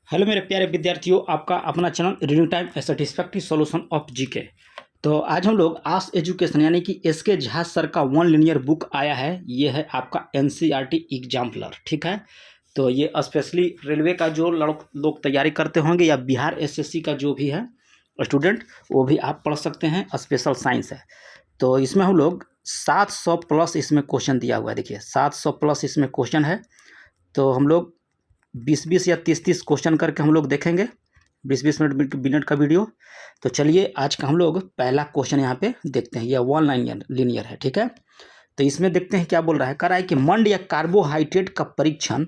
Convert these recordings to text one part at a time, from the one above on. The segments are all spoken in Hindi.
हेलो मेरे प्यारे विद्यार्थियों, आपका अपना channel reading time A satisfactory solution of GK. तो आज हम लोग आस एजुकेशन यानी कि एसके झा सर का वन लिनियर बुक आया है। ये है आपका एनसीईआरटी एग्जाम्पलर, ठीक है। तो ये स्पेशली रेलवे का जो लोग तैयारी करते होंगे या बिहार एसएससी का जो भी है स्टूडेंट, वो भी आप पढ़ सकते हैं। स्पेशल साइंस है, तो इसमें हम लोग 700 प्लस इसमें क्वेश्चन दिया हुआ है। देखिए 700 प्लस इसमें क्वेश्चन है। तो हम लोग 20-20 या 30-30 क्वेश्चन करके हम लोग देखेंगे, 20-20 मिनट का वीडियो। तो चलिए आज का हम लोग पहला क्वेश्चन यहाँ पे देखते हैं। यह वन लिनियर है, ठीक है। तो इसमें देखते हैं क्या बोल रहा है। कह रहा है कि मंड या कार्बोहाइड्रेट का परीक्षण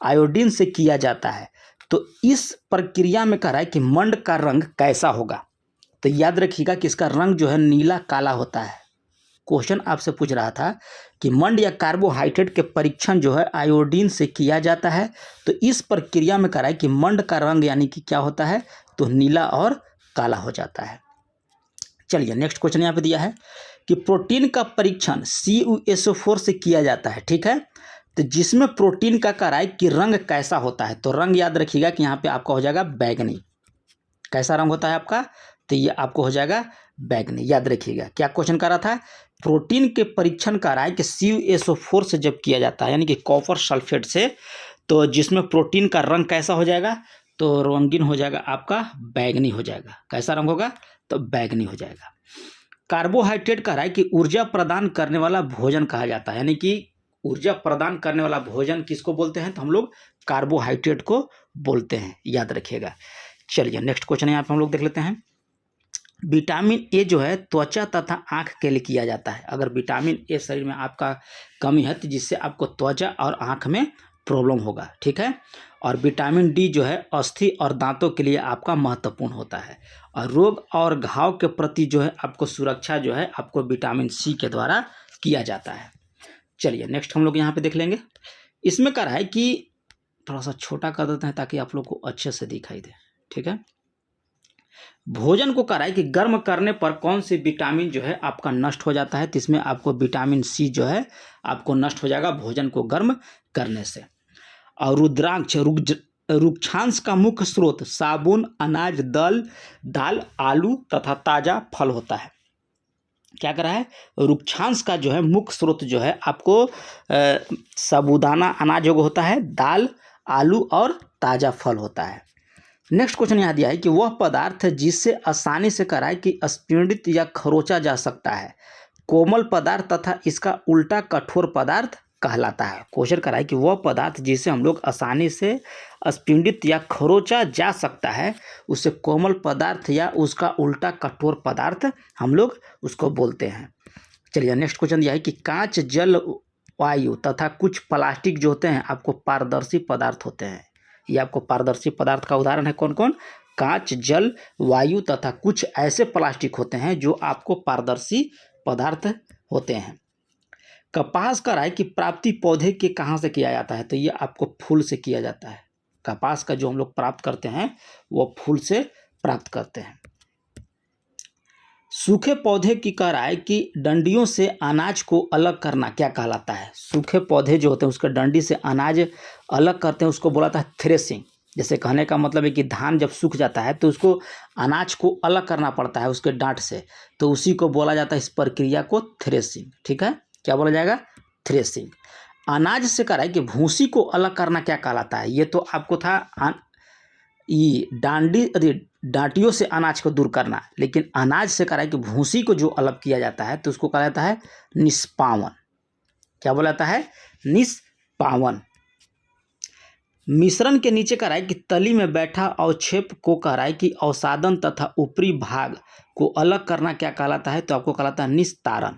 आयोडीन से किया जाता है। तो इस प्रक्रिया में कह रहा है कि मंड का रंग कैसा होगा। तो याद रखिएगा कि इसका रंग जो है नीला काला होता है। क्वेश्चन आपसे पूछ रहा था कि मंड या कार्बोहाइड्रेट के परीक्षण जो है आयोडीन से किया जाता है। तो इस प्रक्रिया में कह रहा है कि मंड का रंग यानी कि क्या होता है, तो नीला और काला हो जाता है। चलिए नेक्स्ट क्वेश्चन यहाँ पे दिया है कि प्रोटीन का परीक्षण CuSO4 से किया जाता है, ठीक है। तो जिसमें प्रोटीन का कह रहा है कि रंग कैसा होता है। तो रंग याद रखिएगा कि यहाँ पे आपका हो जाएगा बैगनी। कैसा रंग होता है आपका, तो ये आपको हो जाएगा बैगनी। याद रखिएगा क्या क्वेश्चन कर रहा था। प्रोटीन के परीक्षण कर रहा है कि CuSO4 से जब किया जाता है यानी कि कॉपर सल्फेट से, तो जिसमें प्रोटीन का रंग कैसा हो जाएगा, तो रंगीन हो जाएगा आपका बैगनी हो जाएगा। कैसा रंग होगा, तो बैगनी हो जाएगा। कार्बोहाइड्रेट कह रहा है कि ऊर्जा प्रदान करने वाला भोजन कहा जाता है, यानी कि ऊर्जा प्रदान करने वाला भोजन किसको बोलते हैं, तो हम लोग कार्बोहाइड्रेट को बोलते हैं। याद रखिएगा। चलिए नेक्स्ट क्वेश्चन यहाँ पे हम लोग देख लेते हैं। विटामिन ए जो है त्वचा तथा आंख के लिए किया जाता है। अगर विटामिन ए शरीर में आपका कमी है तो जिससे आपको त्वचा और आंख में प्रॉब्लम होगा, ठीक है। और विटामिन डी जो है अस्थि और दांतों के लिए आपका महत्वपूर्ण होता है। और रोग और घाव के प्रति जो है आपको सुरक्षा जो है आपको विटामिन सी के द्वारा किया जाता है। चलिए नेक्स्ट हम लोग यहाँ पे देख लेंगे। इसमें कह रहा है कि थोड़ा सा छोटा कर देते हैं ताकि आप लोग को अच्छे से दिखाई दे, ठीक है। भोजन को कह रहा है कि गर्म करने पर कौन सी विटामिन जो है आपका नष्ट हो जाता है। तो इसमें आपको विटामिन सी जो है आपको नष्ट हो जाएगा भोजन को गर्म करने से। और रुद्राक्ष रुक्षांश का मुख्य स्रोत साबुन, अनाज, दाल, आलू तथा ताजा फल होता है। क्या कर रहा है, रुक्षांश का जो है मुख्य स्रोत जो है आपको साबूदाना अनाज होता है, दाल, आलू और ताजा फल होता है। नेक्स्ट क्वेश्चन यहाँ दिया है कि वह पदार्थ जिससे आसानी से कराए कि स्पीडित या खरोचा जा सकता है, कोमल पदार्थ तथा इसका उल्टा कठोर पदार्थ कहलाता है। क्वेश्चन कराए कि वह पदार्थ जिसे हम लोग आसानी से स्पीडित या खरोचा जा सकता है उसे कोमल पदार्थ या उसका उल्टा कठोर पदार्थ हम लोग उसको बोलते हैं। चलिए नेक्स्ट क्वेश्चन दिया है कि कांच, जल, वायु तथा कुछ प्लास्टिक जो होते हैं आपको पारदर्शी पदार्थ होते हैं। ये आपको पारदर्शी पदार्थ का उदाहरण है कौन कौन, कांच, जल, वायु तथा कुछ ऐसे प्लास्टिक होते हैं जो आपको पारदर्शी पदार्थ होते हैं। कपास का राय की प्राप्ति पौधे के कहाँ से किया जाता है, तो ये आपको फूल से किया जाता है। कपास का जो हम लोग प्राप्त करते हैं वो फूल से प्राप्त करते हैं। सूखे पौधे की कह रहा है कि डंडियों से अनाज को अलग करना क्या कहलाता है। सूखे पौधे जो होते हैं उसके डंडी से अनाज अलग करते हैं, उसको बोला था थ्रेसिंग। जैसे कहने का मतलब है कि धान जब सूख जाता है तो उसको अनाज को अलग करना पड़ता है उसके डांट से, तो उसी को बोला जाता है, इस प्रक्रिया को थ्रेसिंग, ठीक है। क्या बोला जाएगा, थ्रेसिंग। अनाज से कह रहा है कि भूसी को अलग करना क्या कहलाता है। ये तो आपको था ये डांटियों से अनाज को दूर करना, लेकिन अनाज से कह रहा है कि भूसी को जो अलग किया जाता है तो उसको कहा जाता है निष्पावन। क्या बोला जाता है, निष्पावन। मिश्रण के नीचे कह रहा है कि तली में बैठा अवक्षेप को कह रहा है कि अवसादन तथा ऊपरी भाग को अलग करना क्या कहलाता है, तो आपको कहलाता है निस्तारण।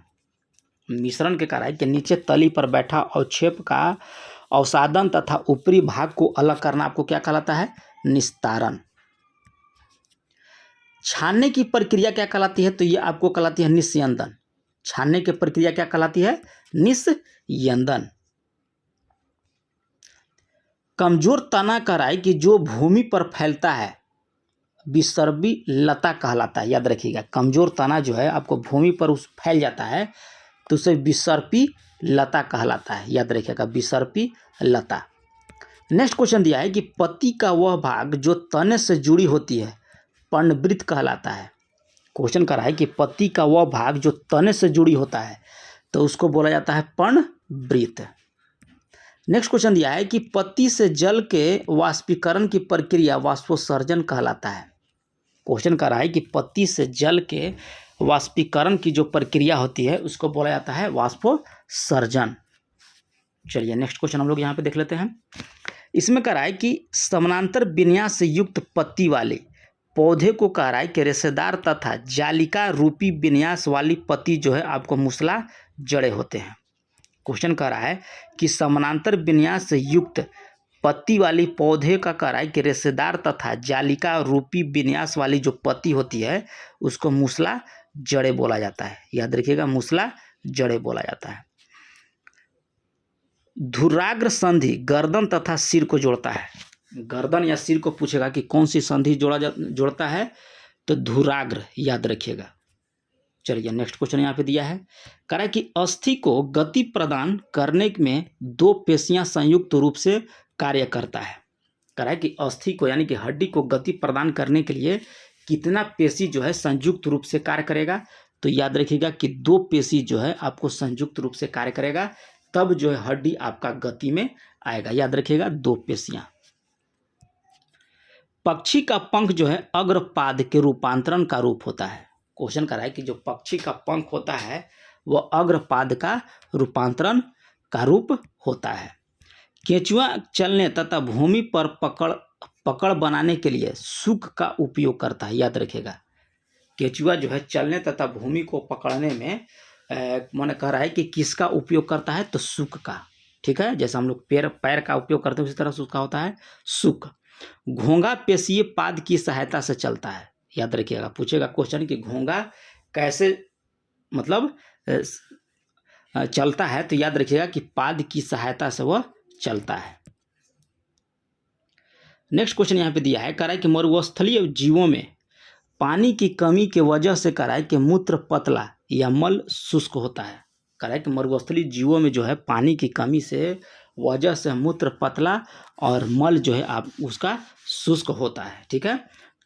मिश्रण के कह रहा है कि नीचे तली पर बैठा अवक्षेप का अवसादन तथा ऊपरी भाग को अलग करना आपको क्या कहलाता है, निस्तारण। छानने की प्रक्रिया क्या कहलाती है, तो ये आपको कहलाती है निस्यंदन। छानने की प्रक्रिया क्या कहलाती है, निस्यंदन। कमजोर तना कह रहा है कि जो भूमि पर फैलता है विसर्पी लता कहलाता है। याद रखिएगा, कमजोर तना जो है आपको भूमि पर उस फैल जाता है तो उसे विसर्पी लता कहलाता है। याद रखिएगा, विसर्पी लता। नेक्स्ट क्वेश्चन दिया है कि पत्ती का वह भाग जो तने से जुड़ी होती है पर्णवृत्त कहलाता है। क्वेश्चन कर रहा है कि पत्ती का वह भाग जो तने से जुड़ी होता है तो उसको बोला जाता है पर्णवृत्त। नेक्स्ट क्वेश्चन दिया है कि पत्ती से जल के वाष्पीकरण की प्रक्रिया वाष्पोत्सर्जन कहलाता है। क्वेश्चन कर रहा है कि पत्ती से जल के वाष्पीकरण की जो प्रक्रिया होती है उसको बोला जाता है वाष्पोत्सर्जन। चलिए नेक्स्ट क्वेश्चन हम लोग यहाँ पे देख लेते हैं। इसमें कह रहा है कि समानांतर विन्यास से युक्त पत्ती वाले पौधे को कह रहा है कि रेशेदार तथा जालिका रूपी विन्यास वाली पत्ती जो है आपको मूसला जड़े होते हैं। क्वेश्चन कह रहा है कि समानांतर विन्यास से युक्त पत्ती वाली पौधे का कह रहा है कि रेशेदार तथा जालिका रूपी विन्यास वाली जो पत्ती होती है उसको मूसला जड़े बोला जाता है। याद रखिएगा, मूसला जड़े बोला जाता है। धुराग्र संधि गर्दन तथा सिर को जोड़ता है। गर्दन या सिर को पूछेगा कि कौन सी संधि जोड़ता है तो धुराग्र, याद रखिएगा। चलिए नेक्स्ट क्वेश्चन यहाँ पे दिया है, कह रहा है कि अस्थि को गति प्रदान करने में दो पेशियां संयुक्त रूप से कार्य करता है। कह रहा है कि अस्थि को यानी कि हड्डी को गति प्रदान करने के लिए कितना पेशी जो है संयुक्त रूप से कार्य करेगा, तो याद रखिएगा कि दो पेशी जो है आपको संयुक्त रूप से कार्य करेगा, तब जो है हड्डी आपका गति में आएगा। याद रखिएगा, दो पेशियां। पक्षी का पंख जो है अग्रपाद के रूपांतरण का रूप होता है। क्वेश्चन कर रहा है कि जो पक्षी का पंख होता है वह अग्रपाद का रूपांतरण का रूप होता है। केंचुआ चलने तथा भूमि पर पकड़ बनाने के लिए सूक का उपयोग करता है। याद रखिएगा, केंचुआ जो है चलने तथा भूमि को पकड़ने में मैंने कह रहा है कि किसका उपयोग करता है तो सूक का। ठीक है, जैसे हम लोग पैर का उपयोग करते हैं उसी तरह से उसका होता है सूक। घोंगा पेशीय पाद की सहायता से चलता है। याद रखिएगा, पूछेगा क्वेश्चन कि घोंगा कैसे मतलब चलता है, तो याद रखिएगा कि पाद की सहायता से वह चलता है। नेक्स्ट क्वेश्चन यहाँ पे दिया है, कह रहा है कि मरुस्थलीय जीवों में पानी की कमी के वजह से कह रहा है कि मूत्र पतला या मल शुष्क होता है। कह रहा है कि मरुस्थलीय जीवों में जो है पानी की कमी से वजह से मूत्र पतला और मल जो है आप उसका शुष्क होता है। ठीक है,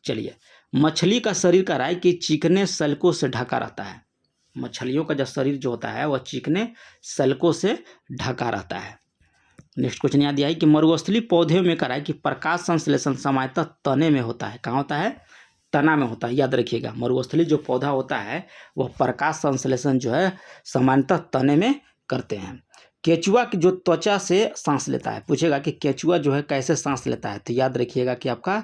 चलिए। मछली का शरीर कह रहा है कि चिकने सल्कों से ढका रहता है। मछलियों का जो शरीर जो होता है वह चिकने सल्कों से ढका रहता है। नेक्स्ट क्वेश्चन यहाँ दिया है कि मरुस्थलीय पौधे में कह रहा है कि प्रकाश संश्लेषण सामान्यतः तने में होता है। कहाँ होता है? तना में होता है। याद रखिएगा, मरुस्थलीय जो पौधा होता है वह प्रकाश संश्लेषण जो है सामान्यतः तने में करते हैं। केंचुआ की जो त्वचा से सांस लेता है, पूछेगा कि केंचुआ जो है कैसे सांस लेता है, तो याद रखिएगा कि आपका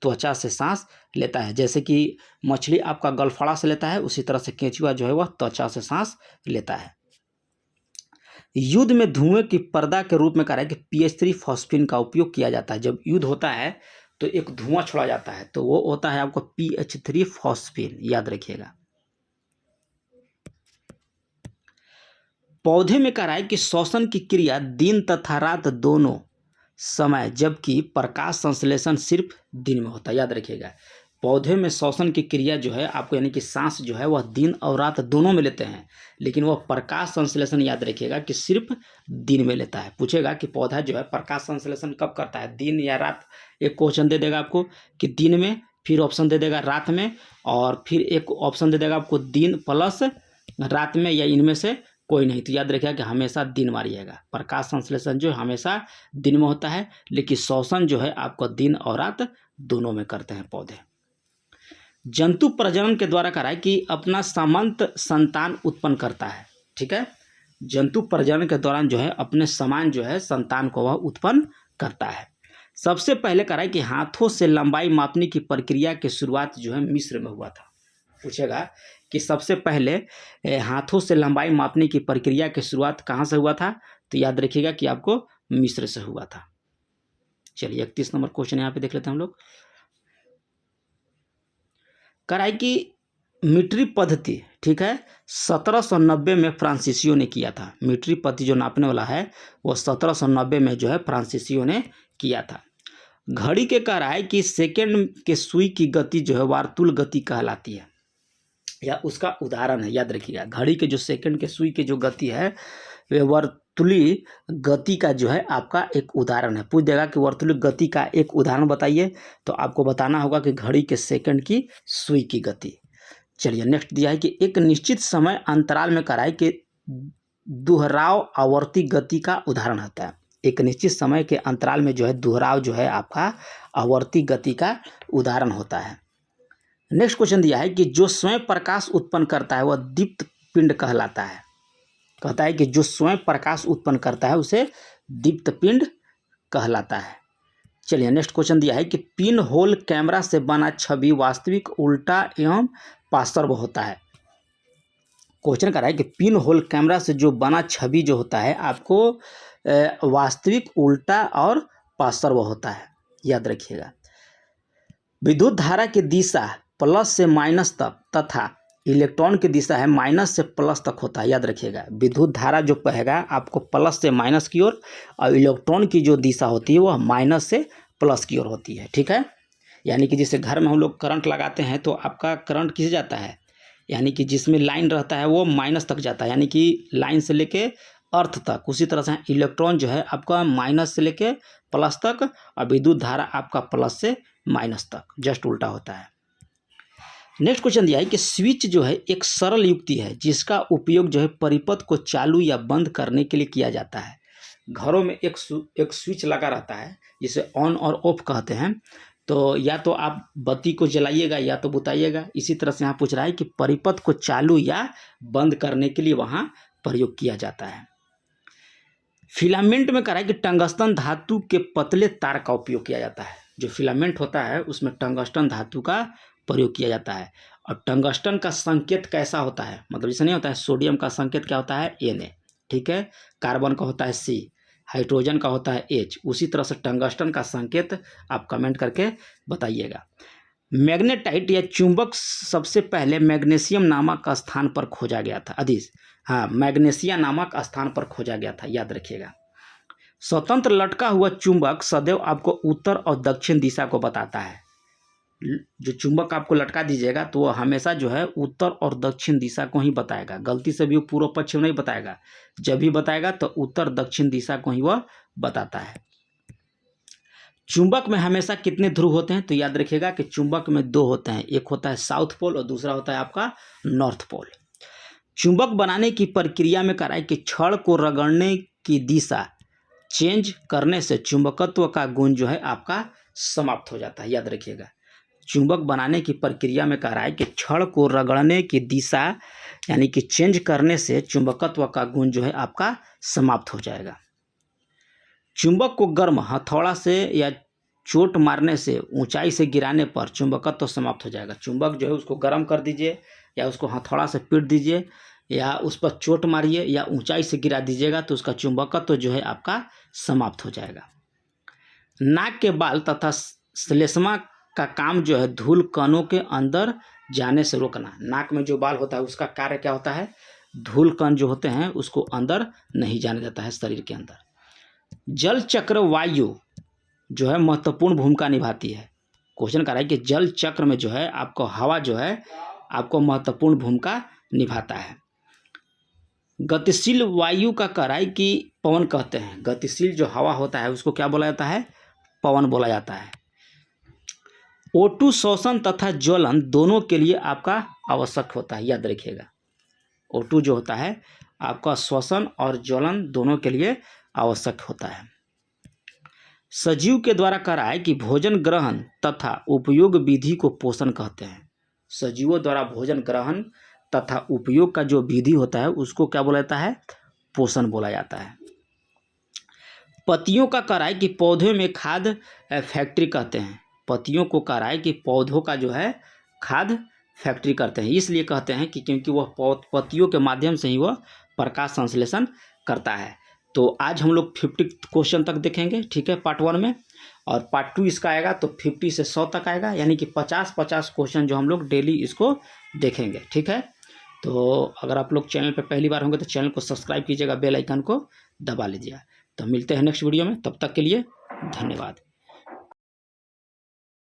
त्वचा से सांस लेता है। जैसे कि मछली आपका गलफड़ा से लेता है, उसी तरह से केंचुआ जो है वह त्वचा से सांस लेता है। युद्ध में धुएं की पर्दा के रूप में कह रहा है कि PH3 फॉस्फिन का उपयोग किया जाता है। जब युद्ध होता है तो एक धुआं छोड़ा जाता है, तो वो होता है आपको PH3 फॉस्फिन। याद रखिएगा। पौधे में कह रहा है कि श्वसन की क्रिया दिन तथा रात दोनों समय, जबकि प्रकाश संश्लेषण सिर्फ दिन में होता है। याद रखिएगा, पौधे में श्वसन की क्रिया जो है आपको यानी कि सांस जो है वह दिन और रात दोनों में लेते हैं, लेकिन वह प्रकाश संश्लेषण याद रखिएगा कि सिर्फ दिन में लेता है। पूछेगा कि पौधा जो है प्रकाश संश्लेषण कब करता है, दिन या रात। एक क्वेश्चन दे देगा आपको कि दिन में, फिर ऑप्शन दे देगा रात में, और फिर एक ऑप्शन दे देगा आपको दिन प्लस रात में, या इनमें से कोई नहीं। तो याद रखिएगा कि हमेशा दिन मारिएगा। प्रकाश संश्लेषण जो है हमेशा दिन में होता है, लेकिन श्वसन जो है आपको दिन और रात दोनों में करते हैं पौधे। जंतु प्रजनन के द्वारा कह रहा है कि अपना सामंत संतान उत्पन्न करता है। ठीक है, जंतु प्रजनन के दौरान जो है अपने समान जो है संतान को वह उत्पन्न करता है। सबसे पहले कह रहा है कि हाथों से लंबाई मापने की प्रक्रिया की शुरुआत जो है मिस्र में हुआ था। पूछेगा कि सबसे पहले हाथों से लंबाई मापने की प्रक्रिया की शुरुआत कहाँ से हुआ था, तो याद रखिएगा कि आपको मिस्र से हुआ था। चलिए 31 नंबर क्वेश्चन यहाँ पे देख लेते हैं हम लोग। कह रहा है कि मीट्री पद्धति, ठीक है, 1790 में फ्रांसीसियों ने किया था। मीट्री पद्धति जो नापने वाला है वो 1790 में जो है फ्रांसीसियों ने किया था। घड़ी के कह रहा है कि सेकेंड के सुई की गति जो है वार्तुल गति कहलाती है, या उसका उदाहरण है। याद रखिएगा, घड़ी के जो सेकंड के सुई की जो गति है वे वर्तुली गति का जो है आपका एक उदाहरण है। पूछ देगा कि वर्तुली गति का एक उदाहरण बताइए, तो आपको बताना होगा कि घड़ी के सेकंड की सुई की गति। चलिए नेक्स्ट दिया है कि एक निश्चित समय अंतराल में कराए कि दोहराव आवर्ती गति का उदाहरण होता है। एक निश्चित समय के अंतराल में जो है दोहराव जो है आपका आवर्ती गति का उदाहरण होता है। नेक्स्ट क्वेश्चन दिया है कि जो स्वयं प्रकाश उत्पन्न करता है वह दीप्त पिंड कहलाता है। कहता है कि जो स्वयं प्रकाश उत्पन्न करता है उसे दीप्त पिंड कहलाता है। चलिए नेक्स्ट क्वेश्चन दिया है कि पिन होल कैमरा से बना छवि वास्तविक, उल्टा एवं पार्श्व होता है। क्वेश्चन कर रहा है कि पिन होल कैमरा से जो बना छवि जो होता है आपको वास्तविक, उल्टा और पार्श्व होता है, याद रखिएगा। विद्युत धारा की दिशा प्लस से माइनस तक तथा इलेक्ट्रॉन की दिशा है माइनस से प्लस तक होता है, याद रखिएगा। विद्युत धारा जो बहेगा आपको प्लस से माइनस की ओर और इलेक्ट्रॉन की जो दिशा होती है वह माइनस से प्लस की ओर होती है, ठीक है। यानी कि जैसे घर में हम लोग करंट लगाते हैं तो आपका करंट किस जाता है, यानी कि जिसमें लाइन रहता है वो माइनस तक जाता है, यानी कि लाइन से लेके अर्थ तक। उसी तरह से इलेक्ट्रॉन जो है आपका माइनस से लेके प्लस तक और विद्युत धारा आपका प्लस से माइनस तक, जस्ट उल्टा होता है। नेक्स्ट क्वेश्चन दिया है कि स्विच जो है एक सरल युक्ति है जिसका उपयोग जो है परिपथ को चालू या बंद करने के लिए किया जाता है। घरों में एक स्विच लगा रहता है जिसे ऑन और ऑफ कहते हैं। तो या तो आप बत्ती को जलाइएगा या तो बुताइएगा। इसी तरह से यहाँ पूछ रहा है कि परिपथ को चालू या बंद करने के लिए वहाँ प्रयोग किया जाता है। फिलामेंट में कह रहा है कि टंगस्टन धातु के पतले तार का उपयोग किया जाता है। जो फिलामेंट होता है उसमें टंगस्टन धातु का प्रयोग किया जाता है। और टंगस्टन का संकेत कैसा होता है, मतलब जैसे नहीं होता है सोडियम का संकेत क्या होता है Na, ठीक है। कार्बन का होता है C, हाइड्रोजन का होता है H। उसी तरह से टंगस्टन का संकेत आप कमेंट करके बताइएगा। मैग्नेटाइट या चुंबक सबसे पहले मैग्नीशियम नामक स्थान पर खोजा गया था। मैग्नेशिया नामक स्थान पर खोजा गया था, याद रखिएगा। स्वतंत्र लटका हुआ चुंबक सदैव आपको उत्तर और दक्षिण दिशा को बताता है। जो चुंबक आपको लटका दीजिएगा तो वह हमेशा जो है उत्तर और दक्षिण दिशा को ही बताएगा। गलती से भी वो पूर्व पश्चिम नहीं बताएगा। जब भी बताएगा तो उत्तर दक्षिण दिशा को ही वह बताता है। चुंबक में हमेशा कितने ध्रुव होते हैं, तो याद रखिएगा कि चुंबक में 2 होते हैं। एक होता है साउथ पोल और दूसरा होता है आपका नॉर्थ पोल। चुंबक बनाने की प्रक्रिया में कहा है कि छड़ को रगड़ने की दिशा चेंज करने से चुंबकत्व का गुण जो है आपका समाप्त हो जाता है, याद रखिएगा। चुंबक बनाने की प्रक्रिया में कह रहा है कि छड़ को रगड़ने की दिशा यानी कि चेंज करने से चुंबकत्व का गुण जो है आपका समाप्त हो जाएगा। चुंबक को गर्म हथौड़ा से या चोट मारने से ऊंचाई से गिराने पर चुंबकत्व समाप्त हो जाएगा। चुंबक जो है उसको गर्म कर दीजिए या उसको हथौड़ा से पीट दीजिए या उस पर चोट मारिए या ऊंचाई से गिरा दीजिएगा तो उसका चुंबकत्व जो है आपका समाप्त हो जाएगा। नाक के बाल तथा श्लेष्मा का काम जो है धूल कणों के अंदर जाने से रोकना। नाक में जो बाल होता है उसका कार्य क्या होता है, धूल कण जो होते हैं उसको अंदर नहीं जाने देता है शरीर के अंदर। जल चक्र वायु जो है महत्वपूर्ण भूमिका निभाती है। क्वेश्चन कर रहा है कि जल चक्र में जो है आपको हवा जो है आपको महत्वपूर्ण भूमिका निभाता है। गतिशील वायु का कह रहा है कि पवन कहते हैं। गतिशील जो हवा होता है उसको क्या बोला जाता है, पवन बोला जाता है। O2 श्वसन तथा ज्वलन दोनों के लिए आपका आवश्यक होता है, याद रखिएगा। O2 जो होता है आपका श्वसन और ज्वलन दोनों के लिए आवश्यक होता है। सजीव के द्वारा कह रहा है कि भोजन ग्रहण तथा उपयोग विधि को पोषण कहते हैं। सजीवों द्वारा भोजन ग्रहण तथा उपयोग का जो विधि होता है उसको क्या बोला जाता है, पोषण बोला जाता है। पत्तियों का कह रहा है कि पौधे में खाद फैक्ट्री कहते हैं। पत्तियों को कह रहा है कि पौधों का जो है खाद फैक्ट्री करते हैं। इसलिए कहते हैं कि क्योंकि वह पत्तियों के माध्यम से ही वह प्रकाश संश्लेषण करता है। तो आज हम लोग 50 क्वेश्चन तक देखेंगे, ठीक है, पार्ट 1 में। और पार्ट 2 इसका आएगा तो 50 से 100 तक आएगा, यानी कि 50-50 क्वेश्चन जो हम लोग डेली इसको देखेंगे, ठीक है। तो अगर आप लोग चैनल पे पहली बार होंगे तो चैनल को सब्सक्राइब कीजिएगा, बेल आइकन को दबा लीजिएगा। तो मिलते हैं नेक्स्ट वीडियो में, तब तक के लिए धन्यवाद।